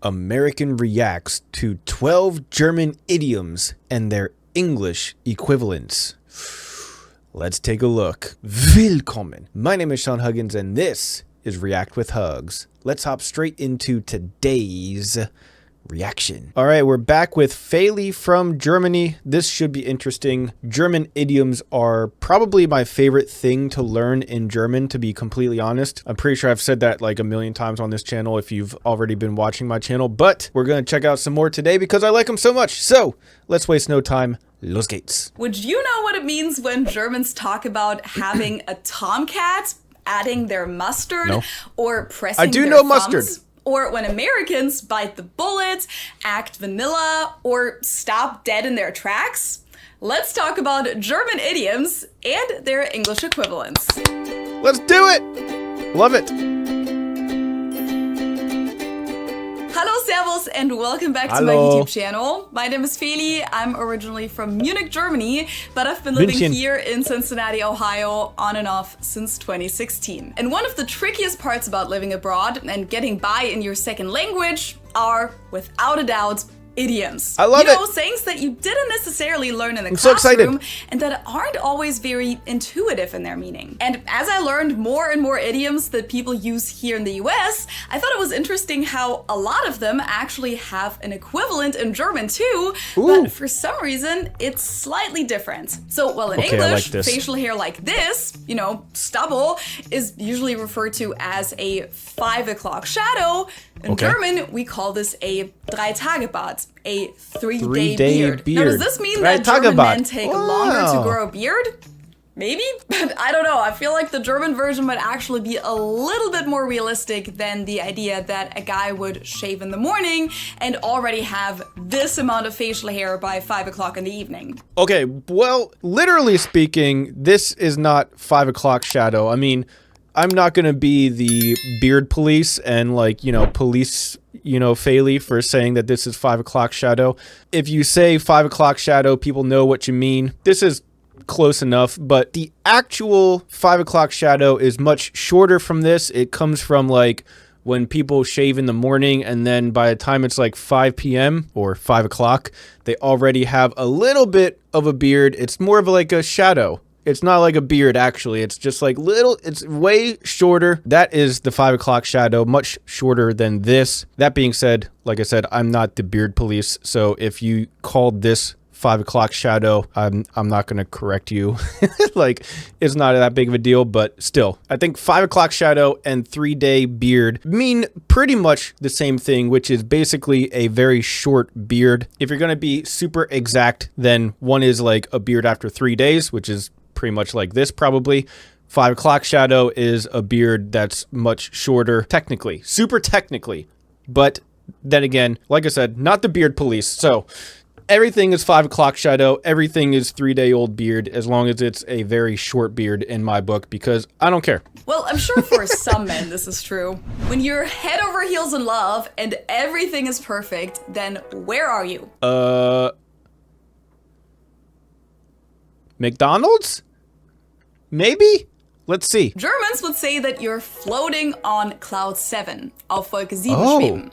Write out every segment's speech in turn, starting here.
American reacts to 12 German idioms and their English equivalents. Let's take a look. Willkommen. My name is Sean Huggins and this is React with Hugs. Let's hop straight into today's reaction. All right, we're back with Feli from Germany. This should be interesting. German idioms are probably my favorite thing to learn in German, to be completely honest. I'm pretty sure I've said that like a million times on this channel if you've already been watching my channel, but we're going to check out some more today because I like them so much. So let's waste no time. Los geht's. Would you know what it means when Germans talk about having a tomcat, adding their mustard, No. or pressing I do their know thumbs? mustard. Or when Americans bite the bullet, act vanilla, or stop dead in their tracks? Let's talk about German idioms and their English equivalents. Let's do it. Love it. Hello, servus, and welcome back to my Hallo. YouTube channel. My name is Feli. I'm originally from Munich, Germany, but I've been living München. here in Cincinnati, Ohio, on and off since 2016. And one of the trickiest parts about living abroad and getting by in your second language are, without a doubt, idioms. I love it. Sayings that you didn't necessarily learn in the so excited. classroom and that aren't always very intuitive in their meaning. And as I learned more and more idioms that people use here in the US, I thought it was interesting how a lot of them actually have an equivalent in German too, Ooh. but for some reason it's slightly different. So, well, in Okay, I like English, this. facial hair like this, stubble, is usually referred to as a 5 o'clock shadow. In Okay. German, we call this a Drei-Tage-Bart, a three-day Three-day beard. Now, does this mean that German Drei-Tage-Bart. men take longer to Wow. grow a beard? Maybe, but I don't know. I feel like the German version might actually be a little bit more realistic than the idea that a guy would shave in the morning and already have this amount of facial hair by 5 o'clock in the evening. Okay, well, literally speaking, this is not 5 o'clock shadow. I mean, I'm not going to be the beard police and police, Feli for saying that this is 5 o'clock shadow. If you say 5 o'clock shadow, people know what you mean. This is close enough, but the actual 5 o'clock shadow is much shorter from this. It comes from when people shave in the morning and then by the time it's 5 p.m. or 5 o'clock, they already have a little bit of a beard. It's more of a shadow. It's not like a beard, actually. It's just it's way shorter. That is the 5 o'clock shadow, much shorter than this. That being said, like I said, I'm not the beard police. So if you called this 5 o'clock shadow, I'm not going to correct you. It's not that big of a deal, but still, I think 5 o'clock shadow and 3-day beard mean pretty much the same thing, which is basically a very short beard. If you're going to be super exact, then one is a beard after 3 days, which is pretty much like this probably. 5 o'clock shadow is a beard that's much shorter, technically, super technically. But then again, like I said, not the beard police. So everything is 5 o'clock shadow. Everything is 3-day-old beard, as long as it's a very short beard in my book, because I don't care. Well, I'm sure for some men this is true. When you're head over heels in love and everything is perfect, then where are you? McDonald's? Maybe? Let's see. Germans would say that you're floating on cloud 7, auf Wolke 7 Oh. schweben.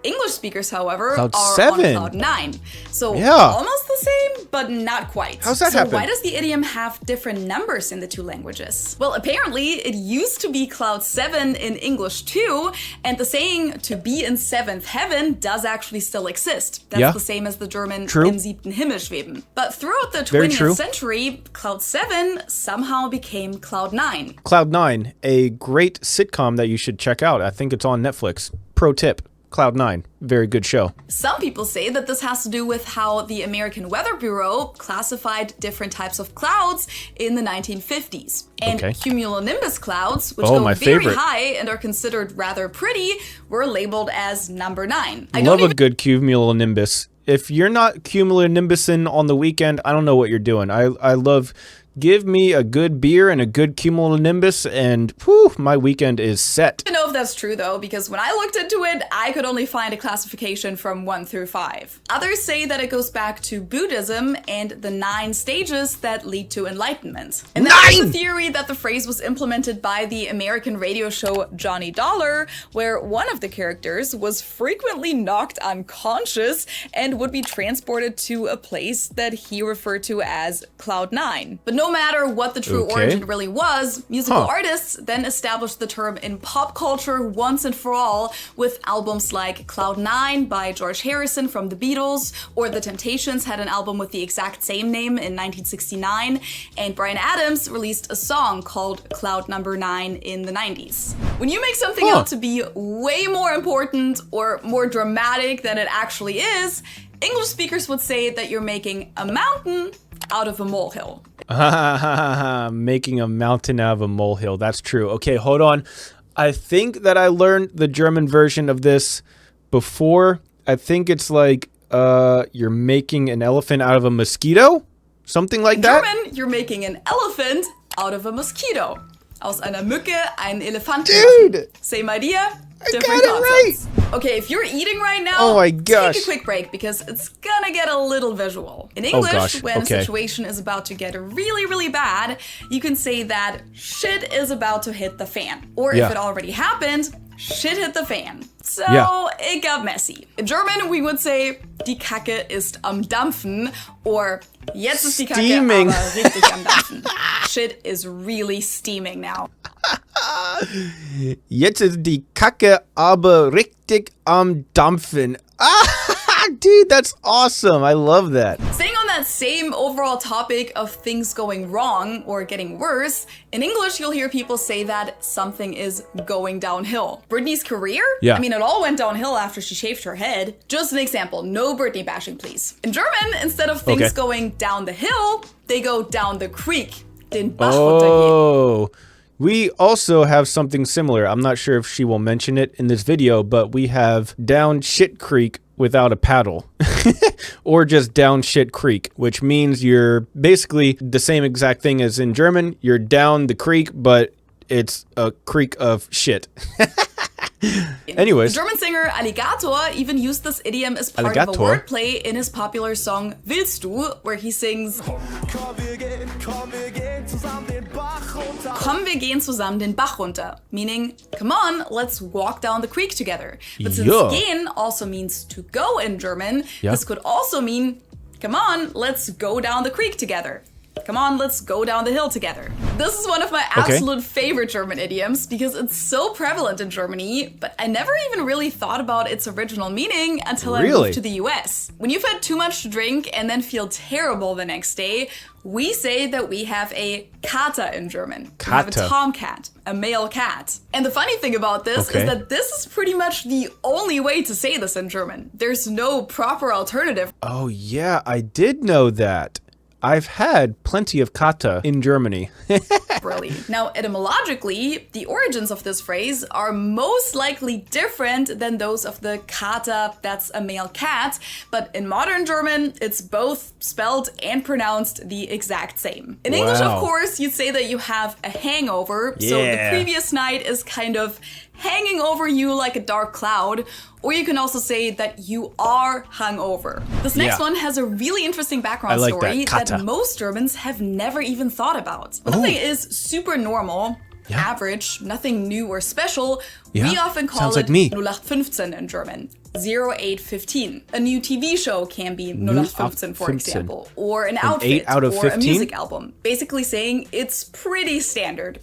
English speakers, however, Cloud are 7. on cloud 9. So Yeah. almost the same, but not quite. How's that so happen? why does the idiom have different numbers in the two languages? Well, apparently it used to be cloud 7 in English too, and the saying to be in seventh heaven does actually still exist. That's Yeah. the same as the German True. im siebten Himmel schweben. But throughout the Very 20th true. century, cloud 7 somehow became cloud 9. Cloud 9, a great sitcom that you should check out. I think it's on Netflix. Pro tip. Cloud 9, very good show. Some people say that this has to do with how the American Weather Bureau classified different types of clouds in the 1950s. And Okay. cumulonimbus clouds, which Oh, go my very favorite. high and are considered rather pretty, were labeled as number 9. I Love don't a even good cumulonimbus. If you're not cumulonimbusing on the weekend, I don't know what you're doing. I love Give me a good beer and a good cumulonimbus, and whew, my weekend is set. I don't know if that's true though, because when I looked into it, I could only find a classification from 1 through 5. Others say that it goes back to Buddhism and the 9 stages that lead to enlightenment. And there's the theory that the phrase was implemented by the American radio show Johnny Dollar, where one of the characters was frequently knocked unconscious and would be transported to a place that he referred to as Cloud 9. But no matter what the true origin really was, musical artists then established the term in pop culture once and for all with albums like Cloud 9 by George Harrison from the Beatles, or The Temptations had an album with the exact same name in 1969, and Bryan Adams released a song called Cloud Number 9 in the 90s. When you make something out to be way more important or more dramatic than it actually is, English speakers would say that you're making a mountain out of a molehill. Making a mountain out of a molehill. That's true. Okay, hold on. I think that I learned the German version of this before. I think it's like you're making an elephant out of a mosquito? Something like that? In German, you're making an elephant out of a mosquito. Aus einer Mücke einen Elefanten. Dude! Same idea, different got it right. concepts. Okay, if you're eating right now, oh my gosh, take a quick break because it's gonna get a little visual. In English, when a situation is about to get really, really bad, you can say that shit is about to hit the fan. Or if it already happened, shit hit the fan. So it got messy. In German, we would say, die Kacke ist am Dampfen, or jetzt ist die Kacke aber richtig am Dampfen. Shit is really steaming now. Jetzt ist die Kacke aber richtig am Dampfen. Dude, that's awesome. I love that. Staying on that same overall topic of things going wrong or getting worse, in English you'll hear people say that something is going downhill. Britney's career? Yeah. I mean, it all went downhill after she shaved her head. Just an example, no Britney bashing, please. In German, instead of things going down the hill, they go down the creek. Den Bach runtergehen. We also have something similar. I'm not sure if she will mention it in this video, but we have down shit creek without a paddle. Or just down shit creek, which means you're basically the same exact thing as in German. You're down the creek, but it's a creek of shit. Anyways. The German singer Alligator even used this idiom as part of a wordplay in his popular song Willst du, where he sings Komm, wir gehen zusammen den Bach runter, meaning, come on, let's walk down the creek together. But since gehen also means to go in German, this could also mean, come on, let's go down the creek together. Come on, let's go down the hill together. This is one of my absolute favorite German idioms because it's so prevalent in Germany, but I never even really thought about its original meaning until I moved to the US. When you've had too much to drink and then feel terrible the next day, we say that we have a Kater in German. We have a tomcat, a male cat. And the funny thing about this is that this is pretty much the only way to say this in German. There's no proper alternative. Oh yeah, I did know that. I've had plenty of kata in Germany. Really. Now, etymologically, the origins of this phrase are most likely different than those of the kata, that's a male cat, but in modern German, it's both spelled and pronounced the exact same. In English, of course, you'd say that you have a hangover, so the previous night is kind of hanging over you like a dark cloud, or you can also say that you are hungover. This next one has a really interesting background story that most Germans have never even thought about. When something is super normal, average, nothing new or special, we often call it 0815 in German. 0815. A new TV show can be 0815, for example, or an outfit, or a music album. Basically saying it's pretty standard.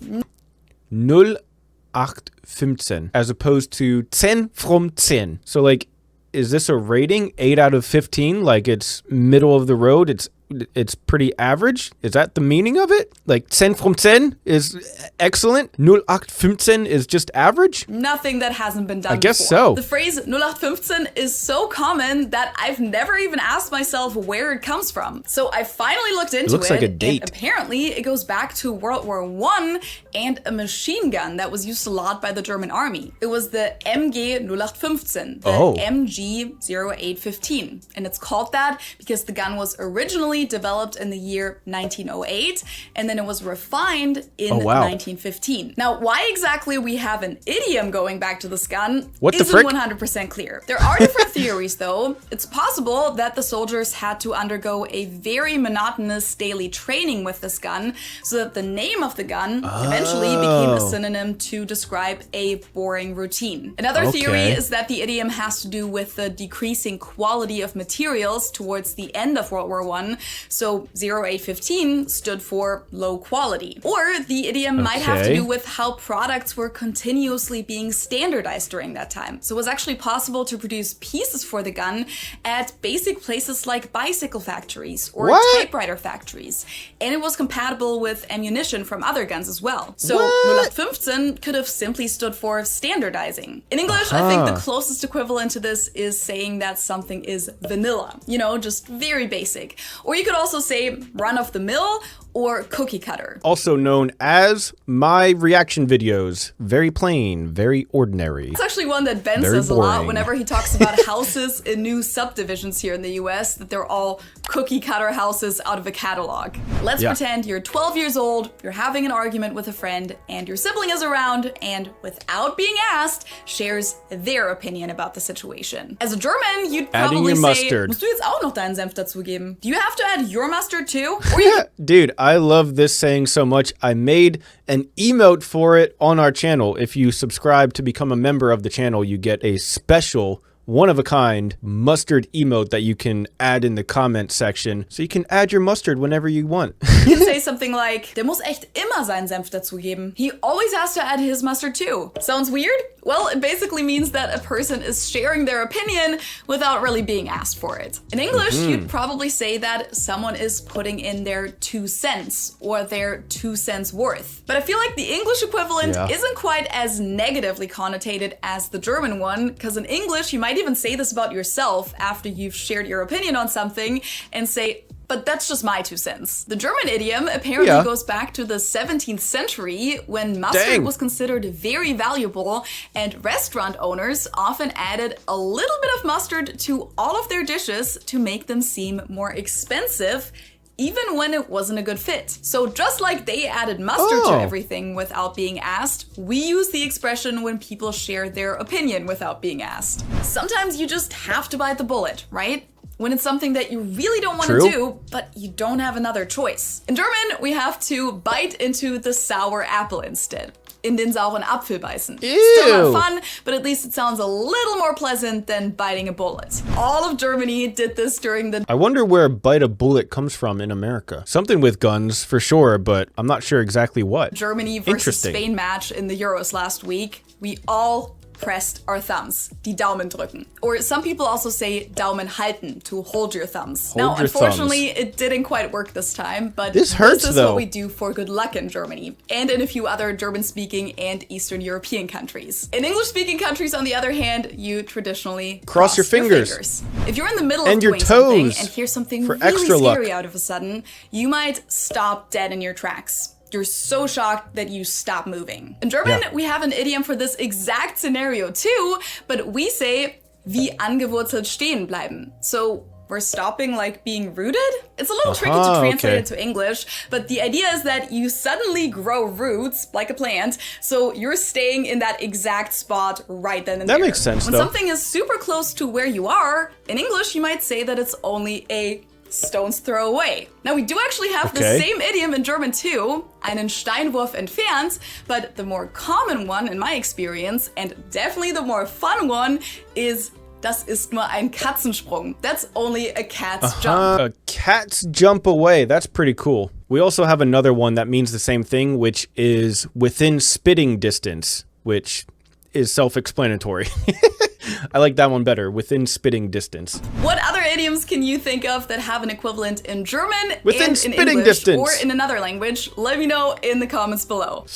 0815, as opposed to 10 from 10. So like, is this a rating? 8 out of 15? Like it's middle of the road? It's pretty average? Is that the meaning of it? Like 10 from 10 is excellent? 0815 is just average? Nothing that hasn't been done I guess before. so. The phrase 0815 is so common that I've never even asked myself where it comes from. So I finally looked into it. Looks like a date. And apparently it goes back to World War I and a machine gun that was used a lot by the German army. It was the MG 0815, the MG 0815. And it's called that because the gun was originally originally developed in the year 1908, and then it was refined in 1915. Now, why exactly we have an idiom going back to this gun isn't 100% clear. There are different theories, though. It's possible that the soldiers had to undergo a very monotonous daily training with this gun, so that the name of the gun eventually became a synonym to describe a boring routine. Another theory is that the idiom has to do with the decreasing quality of materials towards the end of World War I, so 0815 stood for low quality. Or the idiom might have to do with how products were continuously being standardized during that time. So it was actually possible to produce pieces for the gun at basic places like bicycle factories or typewriter factories. And it was compatible with ammunition from other guns as well. So 0815 could have simply stood for standardizing. In English, I think the closest equivalent to this is saying that something is vanilla. You know, just very basic. Or you could also say run-of-the-mill or cookie cutter. Also known as my reaction videos. Very plain, very ordinary. It's actually one that Ben says a lot whenever he talks about houses in new subdivisions here in the US, that they're all cookie cutter houses out of a catalog. Let's pretend you're 12 years old, you're having an argument with a friend, and your sibling is around and, without being asked, shares their opinion about the situation. As a German, you'd probably say, musst du jetzt auch noch deinen Senf dazugeben? Do you have to add your mustard too? Or Dude, I love this saying so much. I made an emote for it on our channel. If you subscribe to become a member of the channel, you get a special one-of-a-kind mustard emote that you can add in the comment section, so you can add your mustard whenever you want. You can say something like, der muss echt immer seinen Senf dazugeben. He always has to add his mustard too. Sounds weird? Well, it basically means that a person is sharing their opinion without really being asked for it. In English, you'd probably say that someone is putting in their 2 cents or their 2 cents worth. But I feel like the English equivalent isn't quite as negatively connotated as the German one, because in English, you might even say this about yourself after you've shared your opinion on something and say, but that's just my 2 cents. The German idiom apparently goes back to the 17th century when mustard was considered very valuable, and restaurant owners often added a little bit of mustard to all of their dishes to make them seem more expensive, even when it wasn't a good fit. So just like they added mustard to everything without being asked, we use the expression when people share their opinion without being asked. Sometimes you just have to bite the bullet, right? When it's something that you really don't want to do, but you don't have another choice. In German, we have to bite into the sour apple instead. In den sauren Apfel beißen. Still not fun, but at least it sounds a little more pleasant than biting a bullet. All of Germany did this during the... I wonder where bite a bullet comes from in America. Something with guns, for sure, but I'm not sure exactly what. Germany versus Spain match in the Euros last week. We all pressed our thumbs, die Daumen drücken. Or some people also say Daumen halten, to hold your thumbs. Now, unfortunately, it didn't quite work this time, but this is what we do for good luck in Germany, and in a few other German-speaking and Eastern European countries. In English-speaking countries, on the other hand, you traditionally cross your fingers. If you're in the middle of doing something and hear something really scary out of a sudden, you might stop dead in your tracks. You're so shocked that you stop moving. In German, we have an idiom for this exact scenario too, but we say, wie angewurzelt stehen bleiben. So we're stopping like being rooted? It's a little tricky to translate it to English, but the idea is that you suddenly grow roots like a plant, so you're staying in that exact spot right then and there. That makes sense, When something is super close to where you are, in English you might say that it's only a stone's throw away. Now, we do actually have the same idiom in German too, einen Steinwurf entfernt, but the more common one in my experience, and definitely the more fun one, is das ist nur ein Katzensprung. That's only a cat's jump. A cat's jump away. That's pretty cool. We also have another one that means the same thing, which is within spitting distance, which is self-explanatory. I like that one better, within spitting distance. What other idioms can you think of that have an equivalent in German within and spitting in English distance, or in another language? Let me know in the comments below.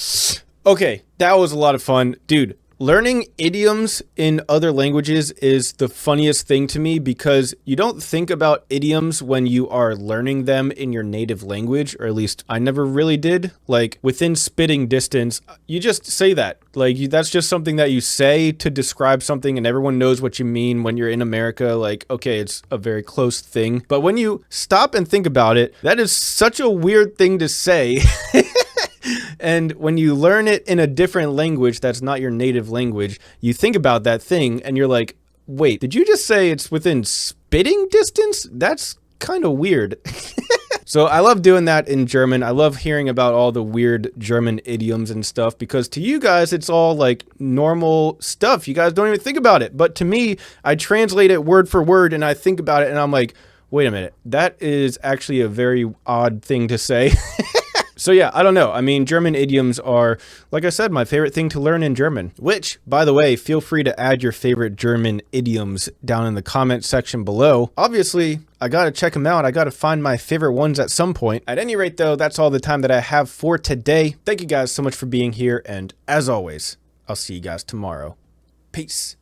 Okay, that was a lot of fun. Dude, Learning idioms in other languages is the funniest thing to me because you don't think about idioms when you are learning them in your native language, or at least I never really did. Like within spitting distance, you just say that. Like that's just something that you say to describe something and everyone knows what you mean when you're in America. Like, okay, it's a very close thing. But when you stop and think about it, that is such a weird thing to say. And when you learn it in a different language that's not your native language, you think about that thing and you're like, wait, did you just say it's within spitting distance? That's kind of weird. So I love doing that in German. I love hearing about all the weird German idioms and stuff because to you guys, it's all like normal stuff. You guys don't even think about it. But to me, I translate it word for word and I think about it and I'm like, wait a minute, that is actually a very odd thing to say. So yeah, I don't know. I mean, German idioms are, like I said, my favorite thing to learn in German. Which, by the way, feel free to add your favorite German idioms down in the comment section below. Obviously, I gotta check them out. I gotta find my favorite ones at some point. At any rate, though, that's all the time that I have for today. Thank you guys so much for being here, and as always, I'll see you guys tomorrow. Peace.